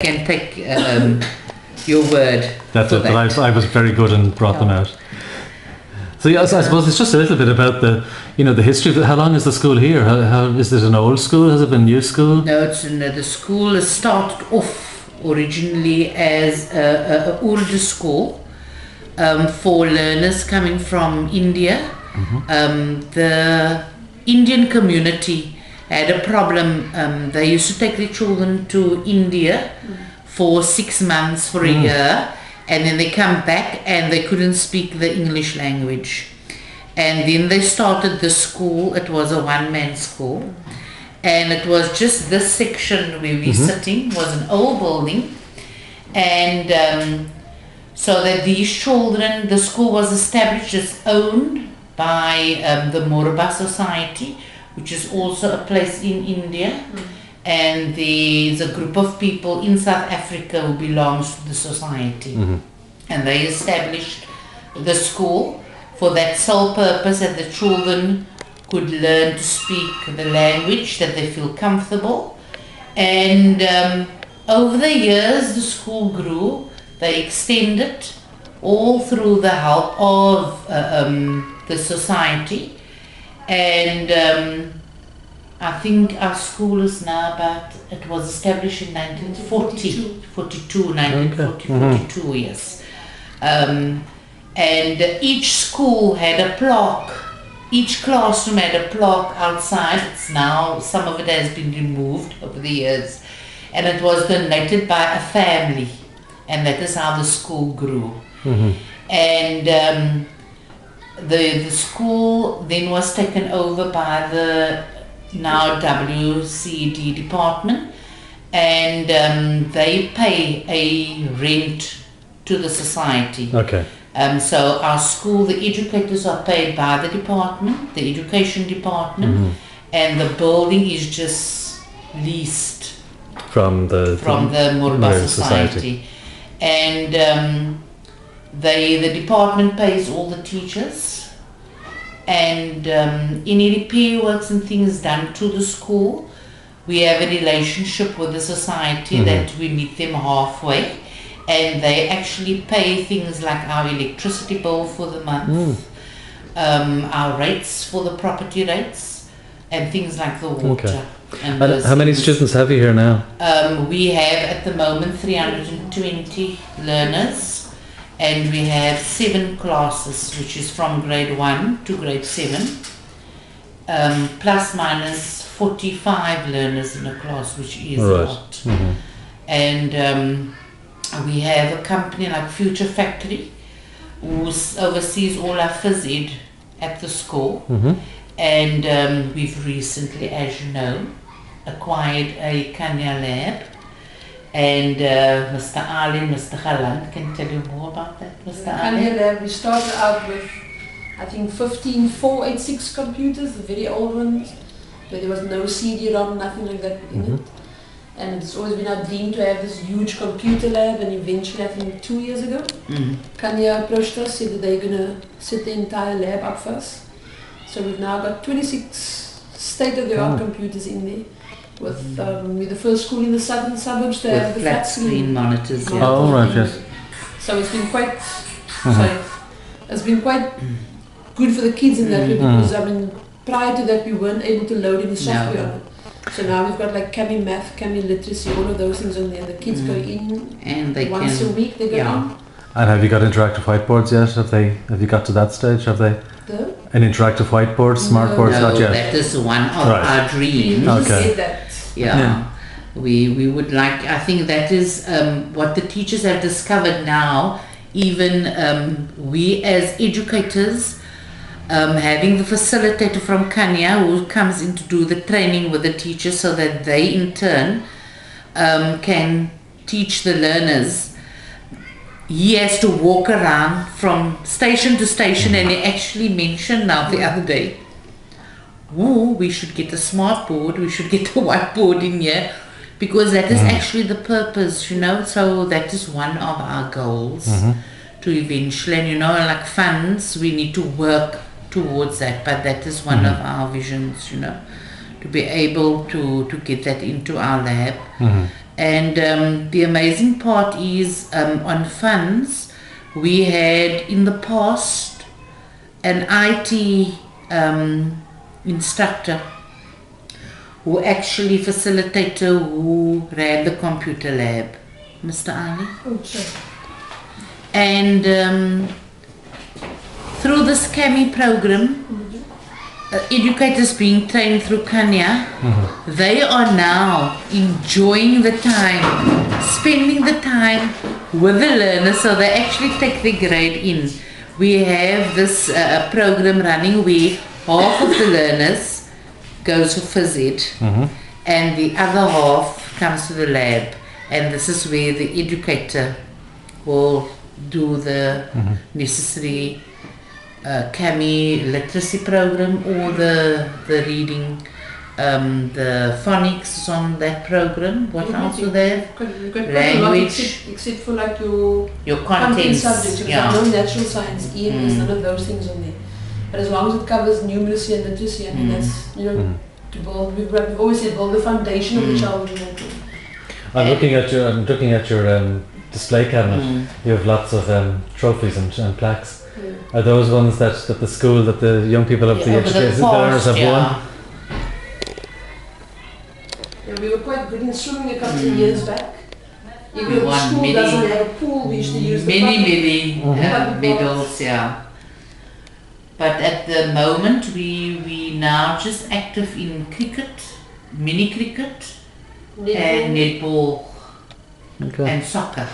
Can take your word. That's it. That. I was very good and brought them out. So yes, I suppose it's just a little bit about the history of it. How long is the school here? How is it an old school? Has it been a new school? No, the school has started off originally as a Urdu school for learners coming from India. Mm-hmm. The Indian community had a problem. They used to take their children to India for 6 months, for a year, and then they come back and they couldn't speak the English language. And then they started the school. It was a one-man school, and it was just this section where we're sitting was an old building, and so that these children, the school was established as owned by the Moraba Society, which is also a place in India, and there's a group of people in South Africa who belongs to the society, and they established the school for that sole purpose, that the children could learn to speak the language, that they feel comfortable. And over the years the school grew. They extended all through the help of the society. And I think our school is now it was established in 1942, yes. And each school had a plaque, each classroom had a plaque outside. It's now, some of it has been removed over the years. And it was donated by a family. And that is how the school grew. And the school then was taken over by the now WCD department, and they pay a rent to the society. Okay. So our school, the educators are paid by the department, the education department, and the building is just leased from the Moraba Society. And the department pays all the teachers, and any repair works and things done to the school, we have a relationship with the society that we meet them halfway, and they actually pay things like our electricity bill for the month, our rates for the property rates, and things like the water. Okay. And how many students have you here now? We have at the moment 320 learners, and we have 7 classes, which is from grade 1 to grade 7, plus minus 45 learners in a class, which is a lot. And we have a company like Future Factory, who oversees all our phys ed at the school. And we've recently, as you know, acquired a Kanya lab. And Mr. Ali and Mr. Galant can tell you more about that, Mr. Ali. Kanya lab, we started out with, I think, 15 486 computers, the very old ones, where there was no CD-ROM, nothing like that in it. And it's always been our dream to have this huge computer lab, and eventually, I think 2 years ago, Kanya approached us, said that they're going to set the entire lab up for us. So we've now got 26 state-of-the-art computers in there. With we're the first school in the southern suburbs to have the flat screen monitors. Oh, right, yes. So it's been quite, it's been quite good for the kids in that way, because I mean, prior to that we weren't able to load any software on it. So now we've got like Kami Math, Kami Literacy, all of those things on there. The kids go in, and they once a week they go in. And have you got interactive whiteboards yet? Have you got to that stage? Have they? An interactive whiteboard, smart boards? No, not yet. That is one of our dreams. Okay. Yeah. We would like, I think that is what the teachers have discovered now, even we as educators, having the facilitator from Kenya who comes in to do the training with the teachers, so that they in turn can teach the learners. He has to walk around from station to station, and he actually mentioned now the other day, we should get a smart board, we should get a whiteboard in here, because that is actually the purpose, so that is one of our goals to eventually, and like funds, we need to work towards that, but that is one of our visions, to be able to get that into our lab. And the amazing part is on funds, we had in the past an IT instructor who actually facilitator who ran the computer lab, Mr. Ali. Okay. And through this CAMI program, educators being trained through Kenya, they are now enjoying the time, spending the time with the learners, so they actually take the grade in. We have this program running where half of the learners goes to phys ed, and the other half comes to the lab, and this is where the educator will do the necessary CAMI literacy program, or the reading, the phonics is on that program. What else are there? You've got Language. except for like your content content subjects. You've got no natural science, EMS, none of those things on there. But as long as it covers numeracy and literacy, I mean that's, you know, to build. We've always said build the foundation of the child. I'm looking at your display cabinet. You have lots of trophies and plaques. Are those ones that the school, that the young people of the education learners have won? Yeah, we were quite good in swimming a couple of years back. If your school doesn't have a pool, we used to use the many medals, yeah. But at the moment, we now just active in cricket, mini cricket, and netball, and soccer.